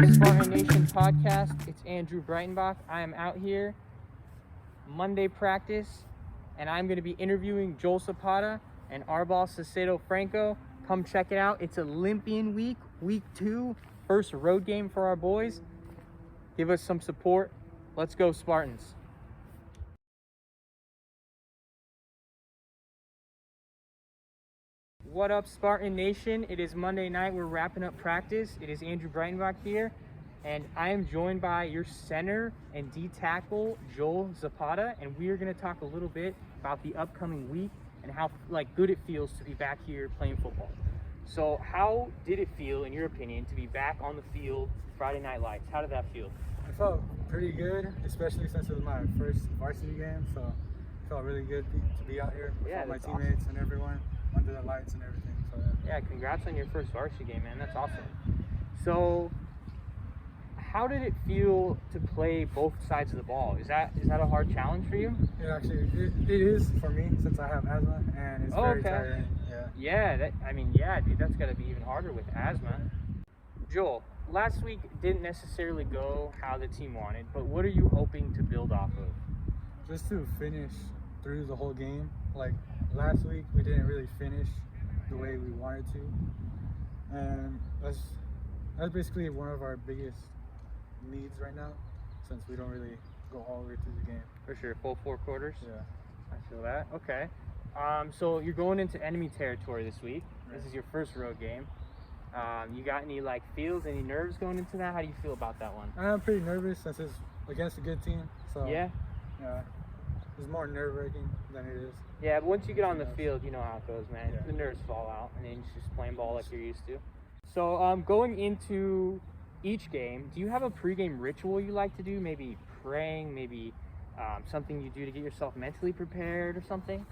up, Spartan Nation podcast? It's Andrew Breitenbach. I am out here, Monday practice, and I'm going to be interviewing Joel Zapata and Arbahl Saucedo-Franco. Come check it out. It's Olympian week, week 2, first road game for our boys. Give us some support. Let's go, Spartans. What up, Spartan Nation? It is Monday night. We're wrapping up practice. It is Andrew Breitenbach here, and I am joined by your center and D tackle, Joel Zapata, and we are going to talk a little bit about the upcoming week and how good it feels to be back here playing football. So how did it feel, in your opinion, to be back on the field Friday Night Lights? How did that feel? It felt pretty good, especially since it was my first varsity game, so it felt really good to be out here with all my teammates awesome. And everyone under the lights and everything. So yeah, congrats on your first varsity game, man. That's awesome. So how did it feel to play both sides of the ball? Is that a hard challenge for you? Yeah, actually, it is for me since I have asthma, and it's very tiring. Yeah, dude, that's got to be even harder with asthma. Joel, last week didn't necessarily go how the team wanted, but what are you hoping to build off of? Just to finish through the whole game. Like last week, we didn't really finish the way we wanted to, and that's basically one of our biggest needs right now, since we don't really go all the way through the game. For sure, full 4 quarters. Yeah, I feel that. Okay. So you're going into enemy territory this week. Right. This is your first road game. You got any feels, any nerves going into that? How do you feel about that one? I'm pretty nervous since it's against a good team. So yeah, it's more nerve-wracking than it is. Yeah, but once you get on the field, you know how it goes, man. Yeah. The nerves fall out, and then you're just playing ball like you're used to. So going into each game, do you have a pregame ritual you like to do? Maybe praying, maybe something you do to get yourself mentally prepared or something?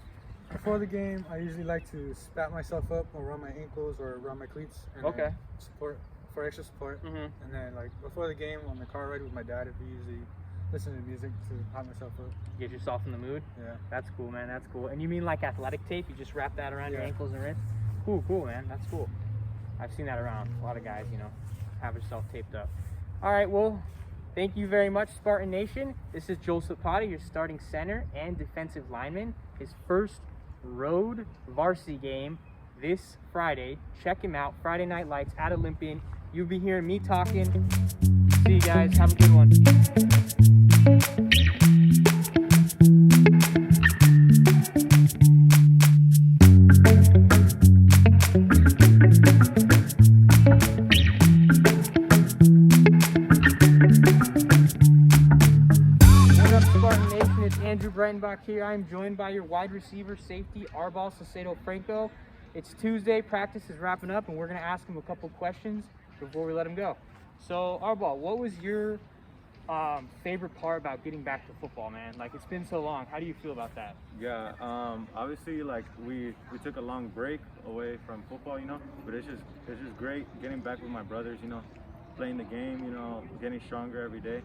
Before the game, I usually like to spat myself up around my ankles or around my cleats. And support for extra support. Mm-hmm. And then before the game, on the car ride with my dad, we usually listen to music to hype myself up. Get yourself in the mood? Yeah. That's cool, man. That's cool. And you mean athletic tape? You just wrap that around your ankles and wrists? Cool, man. That's cool. I've seen that around. A lot of guys, have yourself taped up. All right, well, thank you very much, Spartan Nation. This is Joel Zapata, your starting center and defensive lineman. His first road varsity game this Friday. Check him out, Friday Night Lights at Olympian. You'll be hearing me talking. See you guys. Have a good one. Andrew Breitenbach here. I'm joined by your wide receiver safety, Arbahl Saucedo-Franco. It's Tuesday, practice is wrapping up, and we're going to ask him a couple questions before we let him go. So, Arbahl, what was your favorite part about getting back to football, man? It's been so long. How do you feel about that? Yeah, obviously, we took a long break away from football, but it's just great getting back with my brothers, playing the game, getting stronger every day,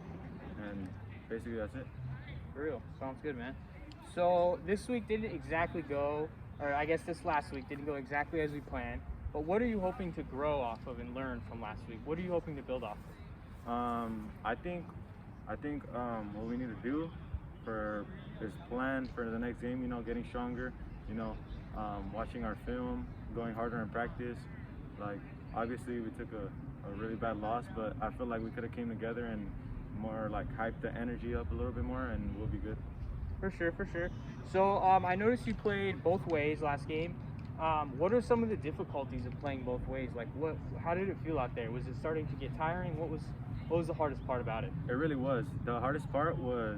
and basically that's it. For real. Sounds good, man. So this week didn't exactly go, or I guess this last week didn't go exactly as we planned, but what are you hoping to grow off of and learn from last week? What are you hoping to build off of? I think what we need to do is plan for the next game, getting stronger, watching our film, going harder in practice. Obviously we took a really bad loss, but I feel like we could have came together and more hype the energy up a little bit more, and we'll be good. For sure. So I noticed you played both ways last game. What are some of the difficulties of playing both ways? How did it feel out there? Was it starting to get tiring? What was the hardest part about it? It really was. The hardest part was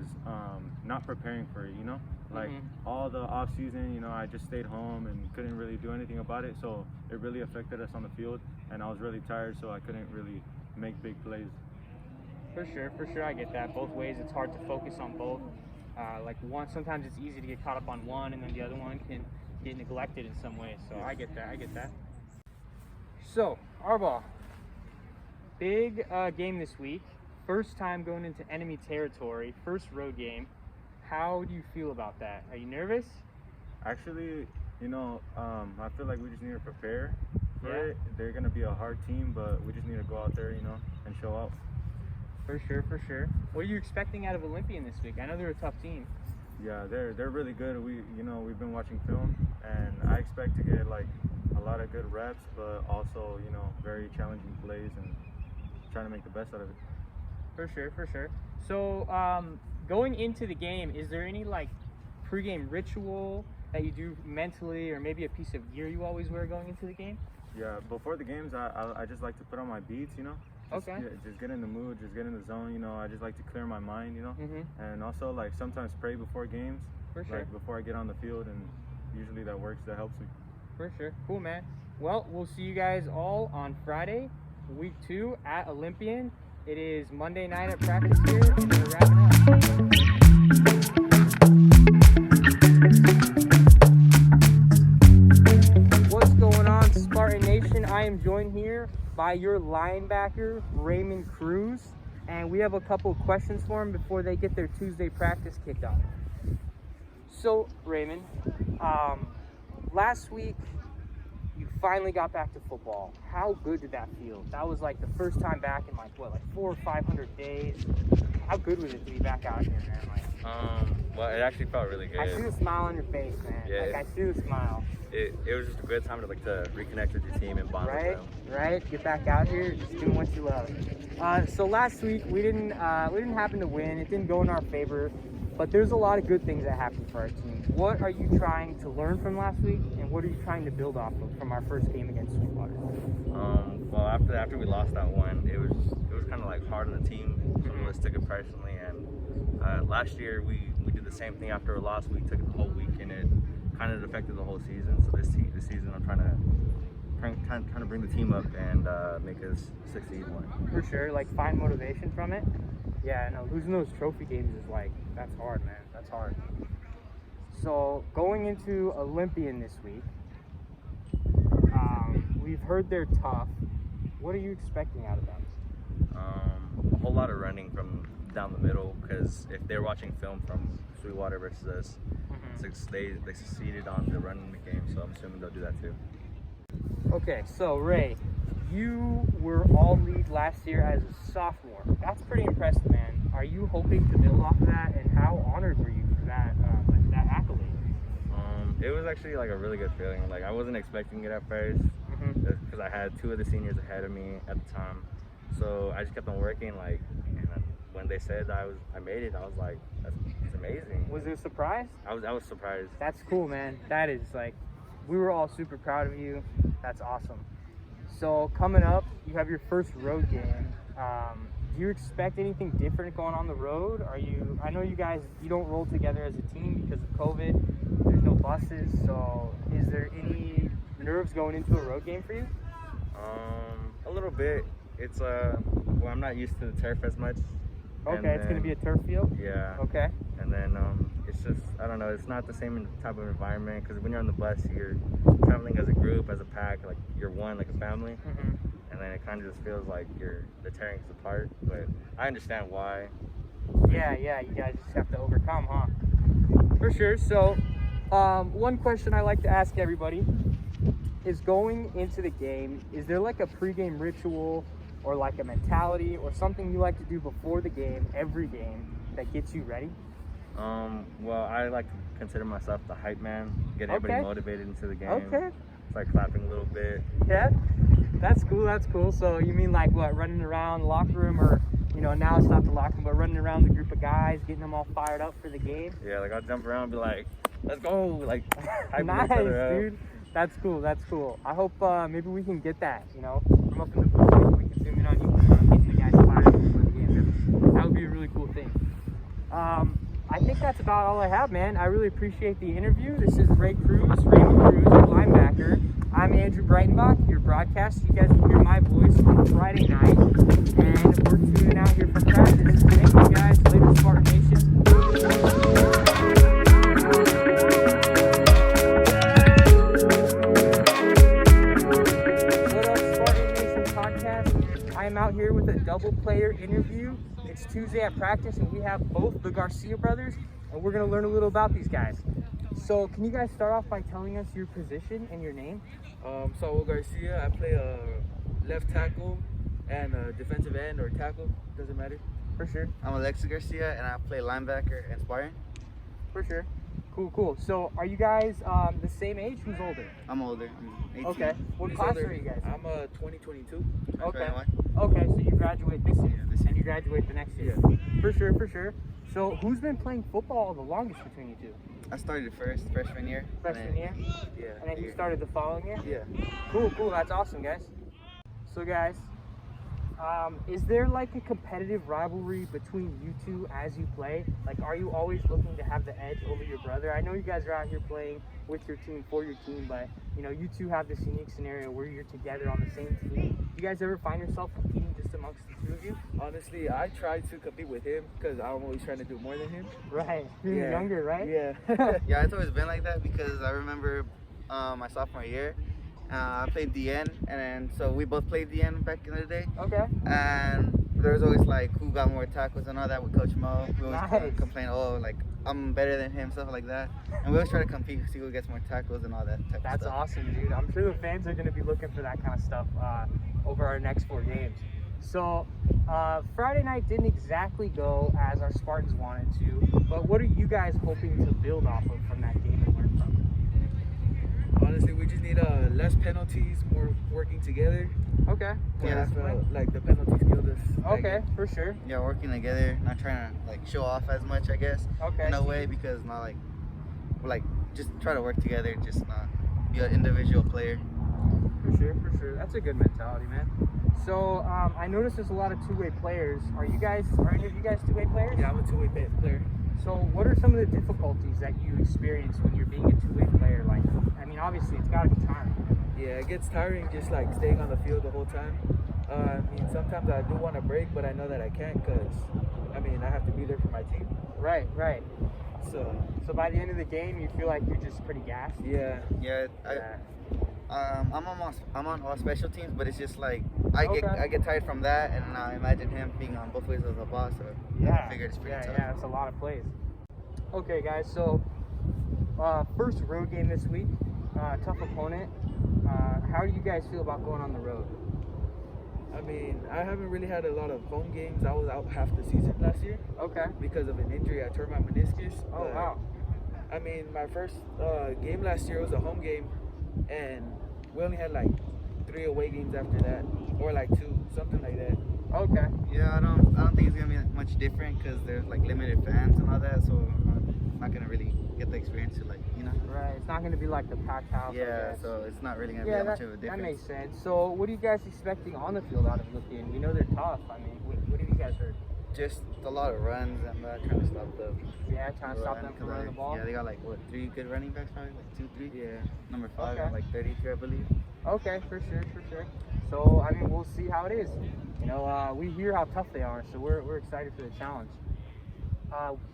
not preparing for it, all the off season, I just stayed home and couldn't really do anything about it, so it really affected us on the field, and I was really tired, so I couldn't really make big plays. For sure, I get that. Both ways, it's hard to focus on both. Sometimes it's easy to get caught up on one, and then the other one can get neglected in some way. So I get that. So, Arbahl, big game this week. First time going into enemy territory, first road game. How do you feel about that? Are you nervous? Actually, I feel like we just need to prepare for it. They're gonna be a hard team, but we just need to go out there, and show out. For sure, for sure. What are you expecting out of Olympian this week? I know they're a tough team. Yeah, they're really good. We've been watching film, and I expect to get like a lot of good reps, but also very challenging plays and trying to make the best out of it. For sure, for sure. So going into the game, is there any like pregame ritual that you do mentally, or maybe a piece of gear you always wear going into the game? Yeah, before the games, I just like to put on my beats, Just get in the mood, just get in the zone, I just like to clear my mind, And also like sometimes pray before games. For sure. Like before I get on the field, and usually that works, that helps me. For sure. Cool, man. Well, we'll see you guys all on Friday, week 2 at Olympian. It is Monday night at practice here, and we're wrapping up. What's going on, Spartan Nation? I am joined here by your linebacker, Raymond Cruz, and we have a couple of questions for him before they get their Tuesday practice kicked off. So, Raymond, last week you finally got back to football. How good did that feel? That was like the first time back in like 400 or 500 days. How good was it to be back out here, man? Well, it actually felt really good. I see the smile on your face, man. Yeah, I see the smile. It was just a good time to reconnect with your team and bond with them. Right. Get back out here, just doing what you love. So last week we didn't happen to win. It didn't go in our favor, but there's a lot of good things that happened for our team. What are you trying to learn from last week, and what are you trying to build off of from our first game against Sweetwater? Well, after we lost that one, it was kind of like hard on the team. Some of us took it personally, and last year we did the same thing after a loss. We took it the whole week, and it kind of affected the whole season. So this season, I'm trying to bring the team up and make us succeed more. For sure, find motivation from it. Yeah, no, losing those trophy games is that's hard, man. That's hard. So going into Olympian this week, we've heard they're tough. What are you expecting out of them? A whole lot of running from down the middle, because if they're watching film from Sweetwater versus us, they succeeded on the run in the game, so I'm assuming they'll do that too. Okay, so Ray, you were all league last year as a sophomore. That's pretty impressive, man. Are you hoping to build off of that, and how honored were you for that accolade? It was actually a really good feeling. I wasn't expecting it at first, because I had 2 of the seniors ahead of me at the time. So I just kept on working, and when they said I made it, I was like, that's amazing. Was it a surprise? I was surprised. That's cool, man. That is we were all super proud of you. That's awesome. So coming up, you have your first road game. Do you expect anything different going on the road? I know you guys, you don't roll together as a team because of COVID. There's no buses. So is there any nerves going into a road game for you? A little bit. It's I'm not used to the turf as much. Okay, it's gonna be a turf field? Yeah. Okay. And then it's just, I don't know, it's not the same type of environment, because when you're on the bus, you're traveling as a group, as a pack, you're one, like a family. And then it kind of just feels like they're tearing us apart, but I understand why. Yeah, you guys just have to overcome, huh? For sure. So one question I like to ask everybody is, going into the game, is there a pregame ritual or a mentality or something you like to do before the game, every game, that gets you ready? Well, I like to consider myself the hype man, get everybody motivated into the game. Okay. It's clapping a little bit. Yeah, that's cool. So you mean what, running around the locker room, or now it's not the locker room, but running around the group of guys, getting them all fired up for the game? Yeah, I'll jump around and be like, let's go, hype nice, each other up. Dude. That's cool. I hope maybe we can get that, from up in the booth, we can zoom in on you, getting the guys fired up for the game. That would be a really cool thing. I think that's about all I have, man. I really appreciate the interview. This is Raymond Cruz, your linebacker. I'm Andrew Breitenbach, your broadcast. You guys can hear my voice on Friday night, and we're tuning out here for practice. Thank you guys. Later, Spartan Nation. I am out here with a double player interview. It's Tuesday at practice, and we have both the Garcia Brothers, and we're going to learn a little about these guys. So can you guys start off by telling us your position and your name? Saul Garcia. I play left tackle and defensive end or tackle. Doesn't matter. For sure. I'm Alexis Garcia, and I play linebacker and Spartan. For sure. Cool. So, are you guys the same age? Who's older? I'm older. I'm 18. Okay. What class are you guys? I'm 2022. Okay. 21. Okay, so you graduate this year, this year. and you graduate the next year. For sure. So, who's been playing football the longest between you two? I started freshman year. Freshman year? Yeah. And then you started the following year? Yeah. Cool. That's awesome, guys. So, guys, is there like a competitive rivalry between you two as you play? Like, are you always looking to have the edge over your brother? I know you guys are out here playing with your team, for your team, but you know, you two have this unique scenario where you're together on the same team. Do you guys ever find yourself competing just amongst the two of you? Honestly, I try to compete with him because I'm always trying to do more than him. Right. You're younger, right? Yeah. Yeah, it's always been like that because I remember my sophomore year. I played DN, and then so we both played DN back in the day. Okay. And there was always like who got more tackles and all that with Coach Mo. We always Nice. complain, like I'm better than him, stuff like that. And we always try to compete, see who gets more tackles and all that type That's of stuff. awesome, dude. I'm sure the fans are going to be looking for that kind of stuff over our next 4 games. So, Friday night didn't exactly go as our Spartans wanted to, but what are you guys hoping to build off of from that game and learn from? Honestly, we just need less penalties, more working together. Okay. Yeah. Like the penalties killed us. Okay, for sure. Yeah, working together, not trying to like show off as much, I guess. Okay. In a way, because not like we're like just try to work together, just not be an individual player. For sure. That's a good mentality, man. So, I noticed there's a lot of two-way players. Are any of you guys two-way players? Yeah, I'm a two-way player. So, what are some of the difficulties that you experience when you're being a two-way player? Like, I mean, obviously, it's got to be tiring. Yeah, it gets tiring just like staying on the field the whole time. I mean, sometimes I do want to break, but I know that I can't because, I mean, I have to be there for my team. Right. So by the end of the game, you feel like you're just pretty gassed? yeah. Yeah, I'm on all special teams, but it's just like I get tired from that, and I imagine him being on both ways of the ball, so I figured it's pretty tough. Yeah, it's a lot of plays. Okay, guys, so first road game this week, tough opponent. How do you guys feel about going on the road? I mean, I haven't really had a lot of home games. I was out half the season last year. Okay. Because of an injury. I tore my meniscus. Oh, wow. I mean, my first game last year was a home game, and we only had like 3 away games after that, or like 2, something like that. Okay. Yeah, I don't think it's gonna be much different because there's like limited fans and all that, so I'm not gonna really get the experience to Right, it's not going to be like the packed house. Yeah, so it's not really gonna be that much of a difference. That makes sense. So, what are you guys expecting on the field out of Olympian? We know they're tough. I mean, what have you guys heard? Just a lot of runs and trying to stop them. Yeah, trying to stop them from running the ball. Yeah, they got like 3 good running backs, probably like 2, 3. Yeah. Number 5, Okay. like 33, I believe. Okay, for sure. So, I mean, we'll see how it is. You know, we hear how tough they are, so we're excited for the challenge.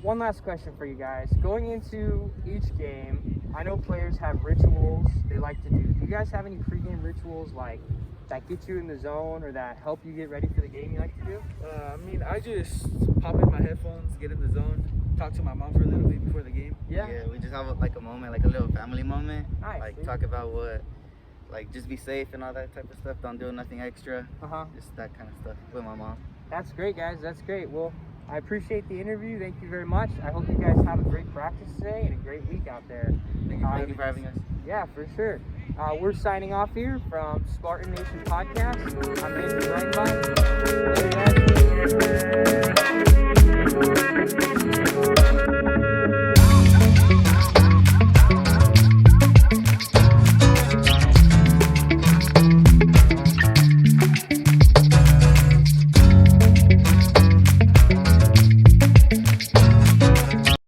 One last question for you guys. Going into each game, I know players have rituals they like to do. Do you guys have any pregame rituals like that get you in the zone or that help you get ready for the game you like to do? I mean, I just pop in my headphones, get in the zone, talk to my mom for a little bit before the game. Yeah, we just have like a moment, like a little family moment. Nice, like dude. talk about what, like just be safe and all that type of stuff. Don't do nothing extra. Just that kind of stuff with my mom. That's great, guys. That's great. Well, I appreciate the interview. Thank you very much. I hope you guys have a great practice today and a great week out there. Thank you for having us. Yeah, for sure. We're signing off here from Spartan Nation Podcast. I'm Raymond Breitenbach. Later, guys.